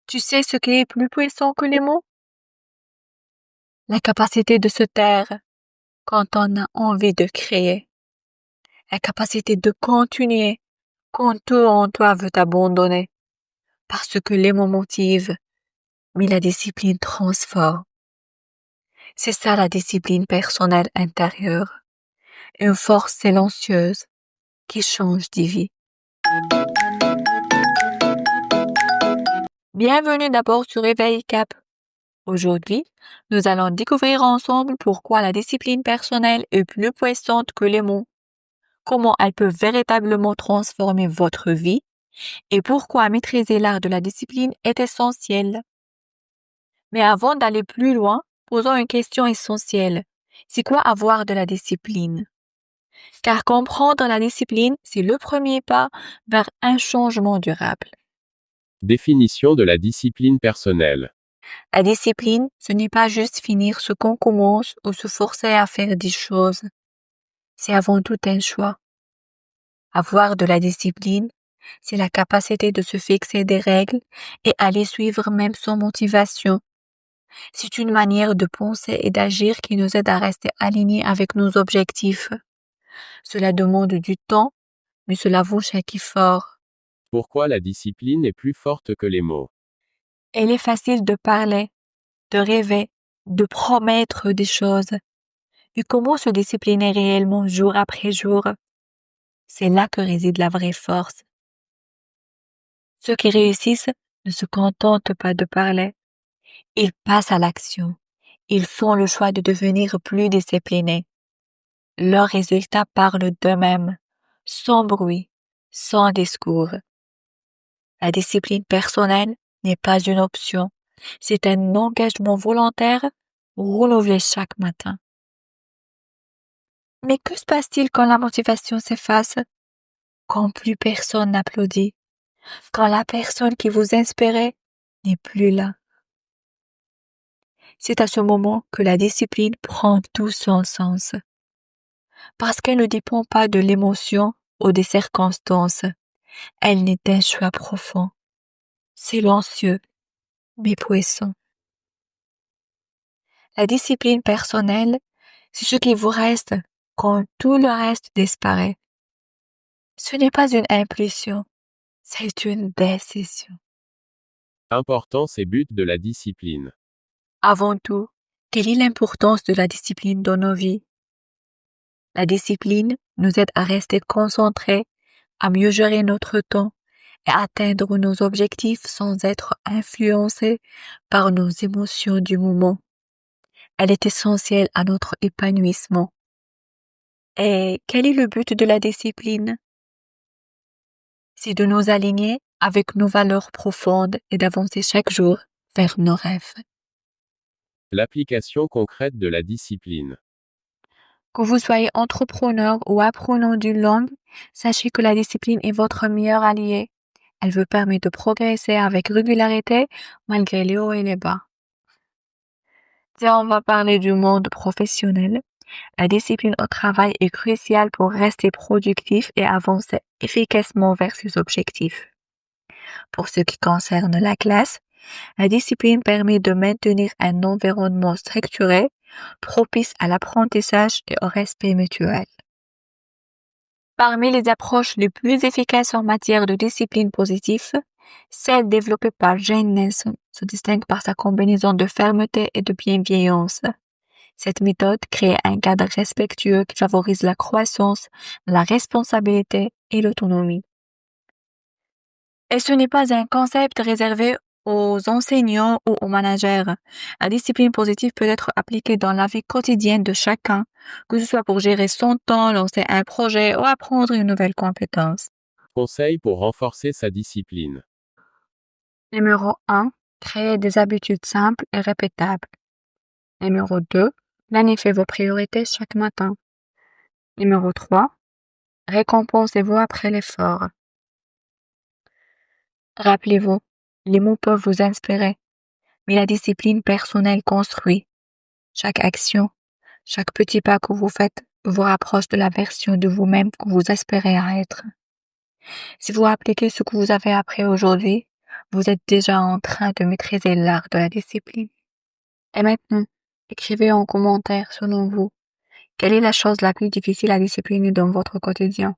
Tu sais ce qui est plus puissant que les mots? La capacité de se taire quand on a envie de créer. La capacité de continuer quand tout en toi veut t'abandonner. Parce que les mots motivent, mais la discipline transforme. C'est ça la discipline personnelle intérieure. Une force silencieuse qui change de vie. Bienvenue d'abord sur Éveil Cap. Aujourd'hui, nous allons découvrir ensemble pourquoi la discipline personnelle est plus puissante que les mots, comment elle peut véritablement transformer votre vie et pourquoi maîtriser l'art de la discipline est essentiel. Mais avant d'aller plus loin, posons une question essentielle. C'est quoi avoir de la discipline? Car comprendre la discipline, c'est le premier pas vers un changement durable. Définition de la discipline personnelle. La discipline, ce n'est pas juste finir ce qu'on commence ou se forcer à faire des choses. C'est avant tout un choix. Avoir de la discipline, c'est la capacité de se fixer des règles et à les suivre même sans motivation. C'est une manière de penser et d'agir qui nous aide à rester alignés avec nos objectifs. Cela demande du temps, mais cela vaut chaque effort. Pourquoi la discipline est plus forte que les mots? Il est facile de parler, de rêver, de promettre des choses. Mais comment se discipliner réellement jour après jour? C'est là que réside la vraie force. Ceux qui réussissent ne se contentent pas de parler. Ils passent à l'action. Ils font le choix de devenir plus disciplinés. Leurs résultats parlent d'eux-mêmes, sans bruit, sans discours. La discipline personnelle n'est pas une option. C'est un engagement volontaire renouvelé chaque matin. Mais que se passe-t-il quand la motivation s'efface? Quand plus personne n'applaudit? Quand la personne qui vous inspirait n'est plus là? C'est à ce moment que la discipline prend tout son sens. Parce qu'elle ne dépend pas de l'émotion ou des circonstances. Elle n'est d'un choix profond, silencieux, mais puissant. La discipline personnelle, c'est ce qui vous reste quand tout le reste disparaît. Ce n'est pas une impulsion, c'est une décision. Importance et but de la discipline. Avant tout, quelle est l'importance de la discipline dans nos vies? La discipline nous aide à rester concentrés, à mieux gérer notre temps et à atteindre nos objectifs sans être influencés par nos émotions du moment. Elle est essentielle à notre épanouissement. Et quel est le but de la discipline? C'est de nous aligner avec nos valeurs profondes et d'avancer chaque jour vers nos rêves. L'application concrète de la discipline. Que vous soyez entrepreneur ou apprenant d'une langue, sachez que la discipline est votre meilleur allié. Elle vous permet de progresser avec régularité malgré les hauts et les bas. Si on va parler du monde professionnel, la discipline au travail est cruciale pour rester productif et avancer efficacement vers ses objectifs. Pour ce qui concerne la classe, la discipline permet de maintenir un environnement structuré, propice à l'apprentissage et au respect mutuel. Parmi les approches les plus efficaces en matière de discipline positive, celle développée par Jane Nelson se distingue par sa combinaison de fermeté et de bienveillance. Cette méthode crée un cadre respectueux qui favorise la croissance, la responsabilité et l'autonomie. Et ce n'est pas un concept réservé aux enseignants ou aux managers. La discipline positive peut être appliquée dans la vie quotidienne de chacun, que ce soit pour gérer son temps, lancer un projet ou apprendre une nouvelle compétence. Conseil pour renforcer sa discipline. Numéro 1. Créer des habitudes simples et répétables. Numéro 2. Planifiez vos priorités chaque matin. Numéro 3. Récompensez-vous après l'effort. Rappelez-vous, les mots peuvent vous inspirer, mais la discipline personnelle construit. Chaque action, chaque petit pas que vous faites vous rapproche de la version de vous-même que vous espérez être. Si vous appliquez ce que vous avez appris aujourd'hui, Vous êtes déjà en train de maîtriser l'art de la discipline. Et maintenant, écrivez en commentaire selon vous, quelle est la chose la plus difficile à discipliner dans votre quotidien?